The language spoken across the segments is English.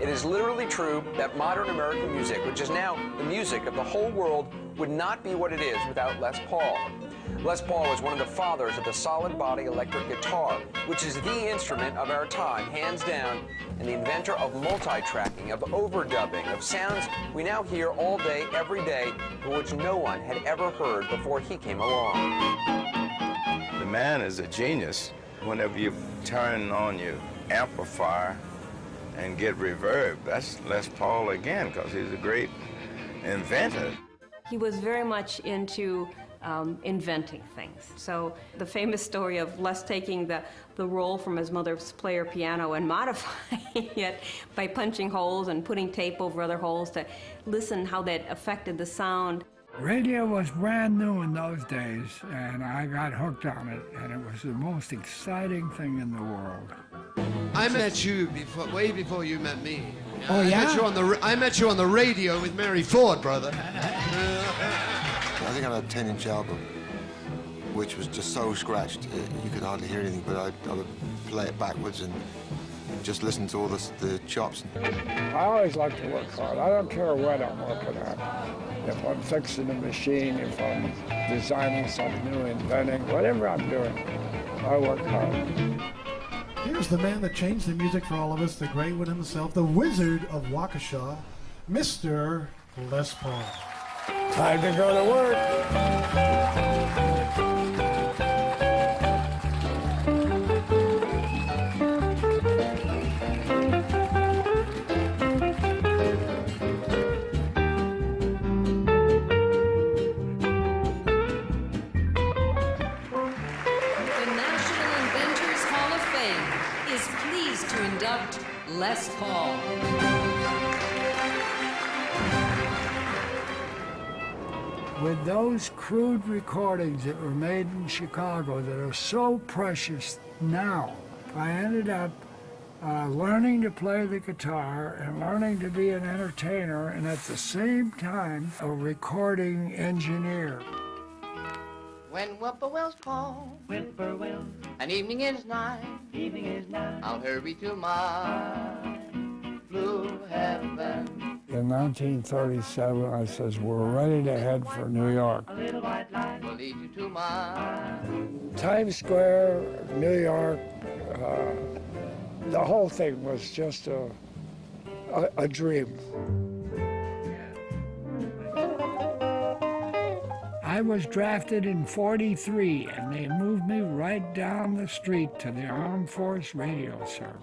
It is literally true that modern American music, which is now the music of the whole world, would not be what it is without Les Paul. Les Paul was one of the fathers of the solid body electric guitar, which is the instrument of our time, hands down, and the inventor of multi-tracking, of overdubbing, of sounds we now hear all day, every day, but which no one had ever heard before he came along. The man is a genius. Whenever you turn on your amplifier and get reverb, that's Les Paul again, because he's a great inventor. He was very much into inventing things. So the famous story of Les taking the roll from his mother's player piano and modifying it by punching holes and putting tape over other holes to listen how that affected the sound. Radio was brand new in those days, and I got hooked on it, and it was the most exciting thing in the world. I met you way before you met me. Oh, yeah? I met you on the radio with Mary Ford, brother. I think I had a 10-inch album, which was just so scratched, you could hardly hear anything, but I would play it backwards and just listen to all the chops. I always like to work hard. I don't care what I'm working on. If I'm fixing a machine, if I'm designing something new, inventing, whatever I'm doing, I work hard. Here's the man that changed the music for all of us, the great one himself, the Wizard of Waukesha, Mr. Les Paul. Time to go to work. Induct Les Paul. With those crude recordings that were made in Chicago that are so precious now, I ended up learning to play the guitar and learning to be an entertainer, and at the same time a recording engineer. When whippoorwills call, whippoorwill, an evening is nigh, I'll hurry to my blue heaven. In 1937, I says, we're ready to head for New York. A little white light will lead you to my Times Square, New York, the whole thing was just a dream. I was drafted in '43, and they moved me right down the street to the Armed Force Radio Service.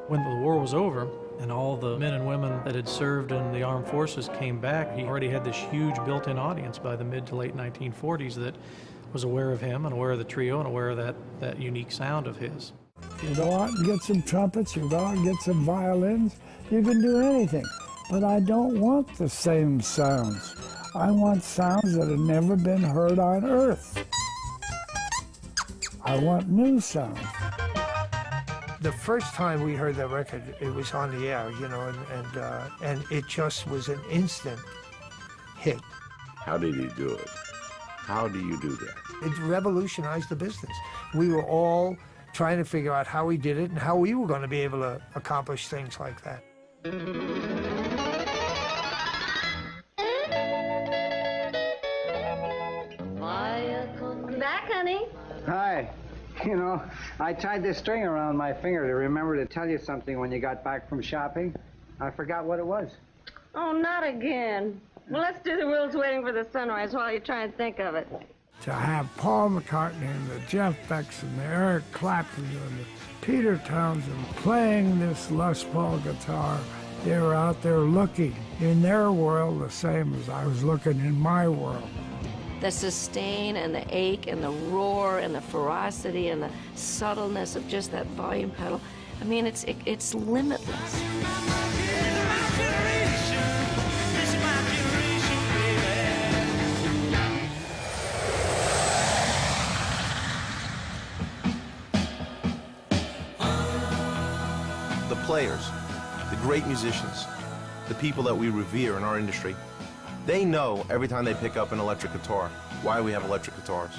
When the war was over and all the men and women that had served in the armed forces came back, he already had this huge built-in audience by the mid to late 1940s that was aware of him and aware of the trio and aware of that unique sound of his. You go out and get some trumpets, you go out and get some violins, you can do anything. But I don't want the same sounds. I want sounds that have never been heard on Earth. I want new sounds. The first time we heard that record, it was on the air, you know, and it just was an instant hit. How did he do it? How do you do that? It revolutionized the business. We were all trying to figure out how he did it and how we were going to be able to accomplish things like that. Back, honey. Hi. You know, I tied this string around my finger to remember to tell you something when you got back from shopping. I forgot what it was. Oh, not again. Well, let's do the World's Waiting for the Sunrise while you try and think of it. To have Paul McCartney and the Jeff Becks and the Eric Clapton and the Peter Townsend playing this Les Paul guitar, they were out there looking in their world the same as I was looking in my world. The sustain and the ache and the roar and the ferocity and the subtleness of just that volume pedal. I mean, it's limitless. The players, the great musicians, the people that we revere in our industry, they know every time they pick up an electric guitar why we have electric guitars.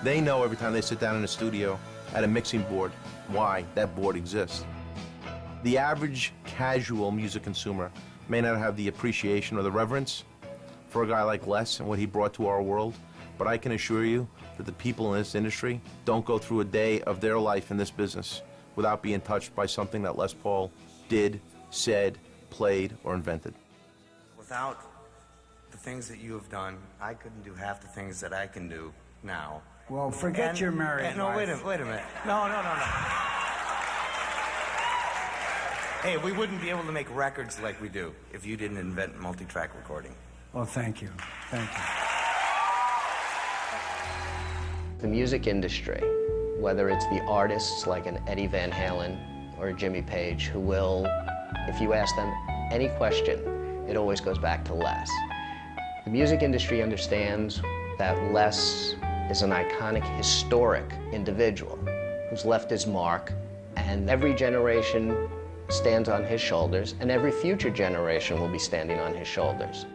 They know every time they sit down in a studio at a mixing board why that board exists. The average casual music consumer may not have the appreciation or the reverence for a guy like Les and what he brought to our world, but I can assure you that the people in this industry don't go through a day of their life in this business without being touched by something that Les Paul did, said, played, or invented. Without the things that you have done, I couldn't do half the things that I can do now. Well, forget your married No, wait life. a minute. No. Hey, we wouldn't be able to make records like we do if you didn't invent multi-track recording. Well, thank you. Thank you. The music industry, whether it's the artists like an Eddie Van Halen or a Jimmy Page, who will, if you ask them any question, it always goes back to Les. The music industry understands that Les is an iconic, historic individual who's left his mark, and every generation stands on his shoulders, and every future generation will be standing on his shoulders.